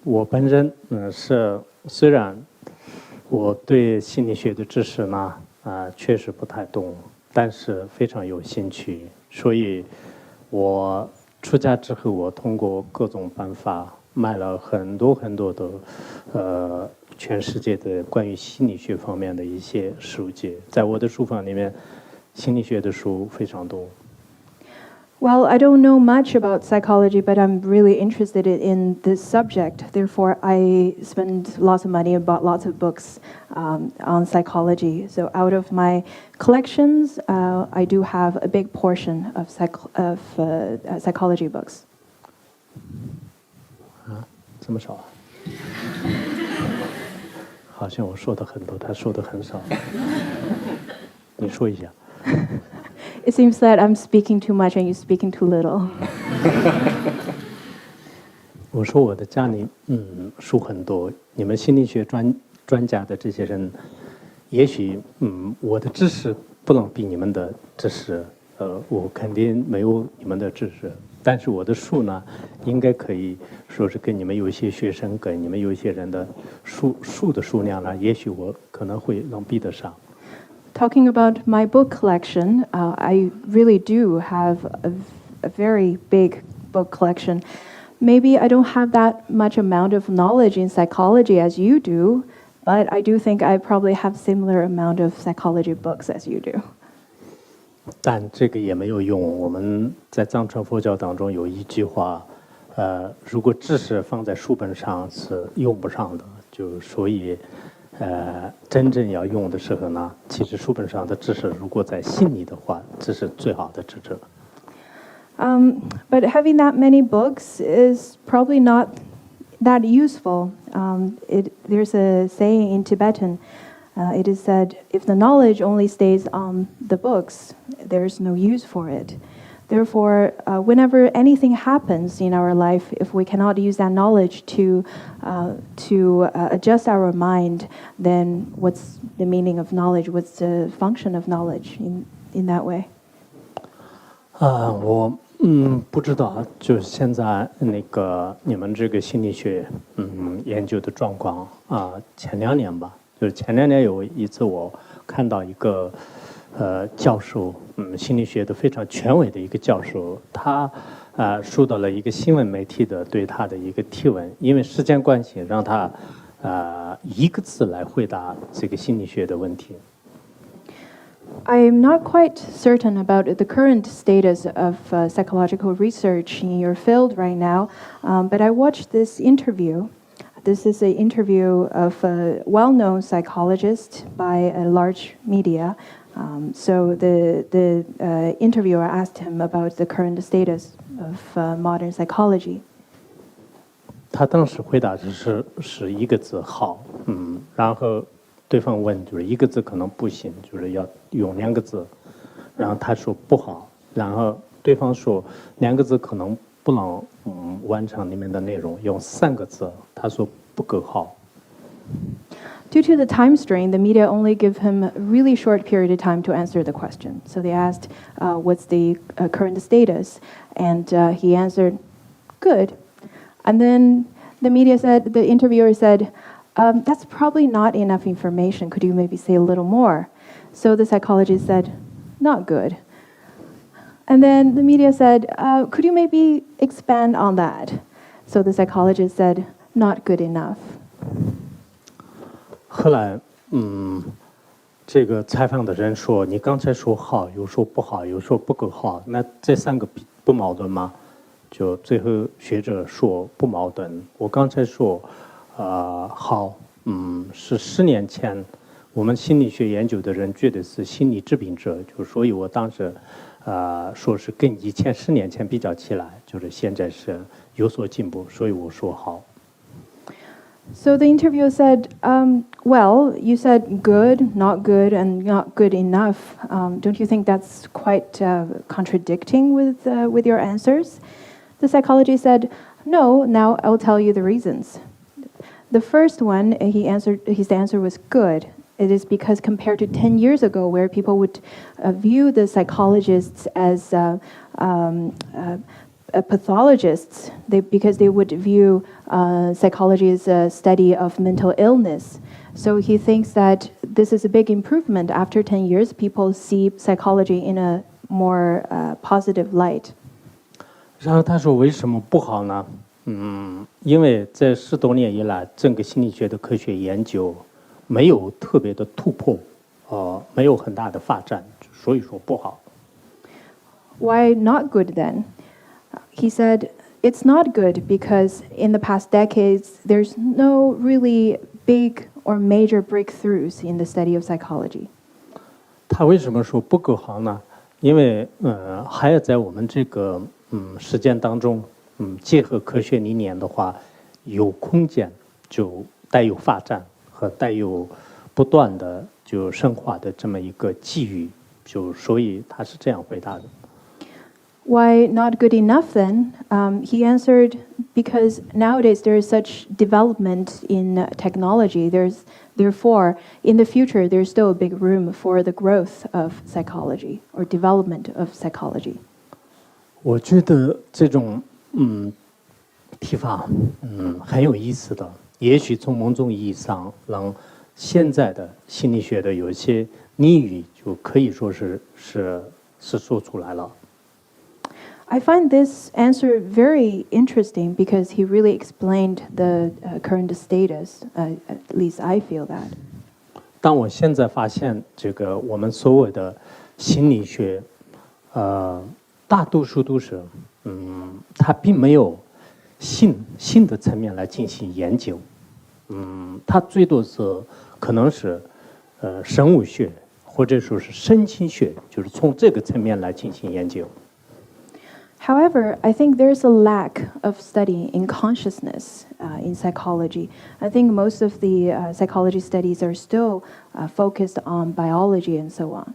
我本人是虽然我对心理学的知识呢确实不太懂，但是非常有兴趣，所以我出家之后，我通过各种办法买了很多很多的全世界的关于心理学方面的一些书籍，在我的书房里面，心理学的书非常多。Well, I don't know much about psychology, but I'm really interested in this subject. Therefore, I spend lots of money and bought lots of books on psychology. So out of my collections, I do have a big portion of psychology books. 这么少啊？好像我说的很多，他说的很少。你说一下。It seems that I'm speaking too much and you're speaking too little. 我说我的家里书很多，你们心理学专家的这些人，也许我的知识不能比你们的知识，我肯定没有你们的知识，但是我的书呢，应该可以说是跟你们有一些学生，跟你们有一些人的书的数量呢，也许我可能会能比得上。Talking about my book collection, I really do have a very big book collection. Maybe I don't have that much amount of knowledge in psychology as you do, but I do think I probably have similar amount of psychology books as you do. 但这个也没有用。我们在藏传佛教当中有一句话，如果知识放在书本上是用不上的，就所以。真正要用的时候呢，其实书本上的知识，如果在心里的话，这是最好的知识。But having that many books is probably not that useful. There's a saying in Tibetan. It is said, if the knowledge only stays on the books, there's no use for it. Therefore, whenever anything happens in our life, if we cannot use that knowledge to adjust our mind, then what's the meaning of knowledge? What's the function of knowledge in that way? 我不知道，就是现在那个你们这个心理学研究的状况前2年吧，就是前2年有一次我看到一个。教授，心理学的非常权威的一个教授，他受到了一个新闻媒体的对他的一个提问，因为时间关系，让他一个字来回答这个心理学的问题。I'm not quite certain about the current status of psychological research in your field right now, but I watched this interview. This is an interview of a well-known psychologist by a large media. So the interviewer asked him about the current status of modern psychology. 他当时回答是一个字好，然后对方问就是一个字可能不行，就是要用2个字，然后他说不好，然后对方说2个字可能不能完成里面的内容，用3个字，他说不够好。Due to the time strain, the media only give him a really short period of time to answer the question. So they asked, what's the current status? And he answered, good. And then the interviewer said, that's probably not enough information. Could you maybe say a little more? So the psychologist said, not good. And then the media said, could you maybe expand on that? So the psychologist said, not good enough. 后来，这个采访的人说：“你刚才说好，又说不好，又说不够好，那这3个不矛盾吗？”就最后学者说不矛盾。我刚才说，好，是10年前我们心理学研究的人觉得是心理疾病者，就所以我当时，说是跟以前10年前比较起来，就是现在是有所进步，所以我说好。So the interviewer said, well, you said good, not good, and not good enough. Don't you think that's quite contradicting with your answers? The psychologist said, no, now I'll tell you the reasons. The first one, his answer was good. It is because compared to 10 years ago, where people would view the psychologists as pathologists, because they would view psychology as a study of mental illness. So he thinks that this is a big improvement. After 10 years, people see psychology in a more positive light. 然后他说为什么不好呢？因为这10多年以来，整个心理学的科学研究没有特别的突破，没有很大的发展，所以说不好。Why not good then? He said, it's not good because in the past decades, there's no really big or major breakthroughs in the study of psychology. 他为什么说不够好呢？因为还要在我们这个实践当中，结合科学理念的话，有空间就带有发展和带有不断的就深化的这么一个机遇，就所以他是这样回答的。Why not good enough then? He answered, because nowadays there is such development in technology. Therefore, in the future, there's still a big room for the growth of psychology or development of psychology. 我觉得这种提法很有意思的，也许从某种意义上让现在的心理学的有一些俚语就可以说是说出来了。I find this answer very interesting because he really explained the current status. At least I feel that. 但我现在发现，这个我们所谓的心理学，大多数都是，它并没有新的层面来进行研究，它最多是可能是生物学或者说是神经学，就是从这个层面来进行研究。However, I think there's a lack of study in consciousness in psychology. I think most of the psychology studies are still focused on biology and so on.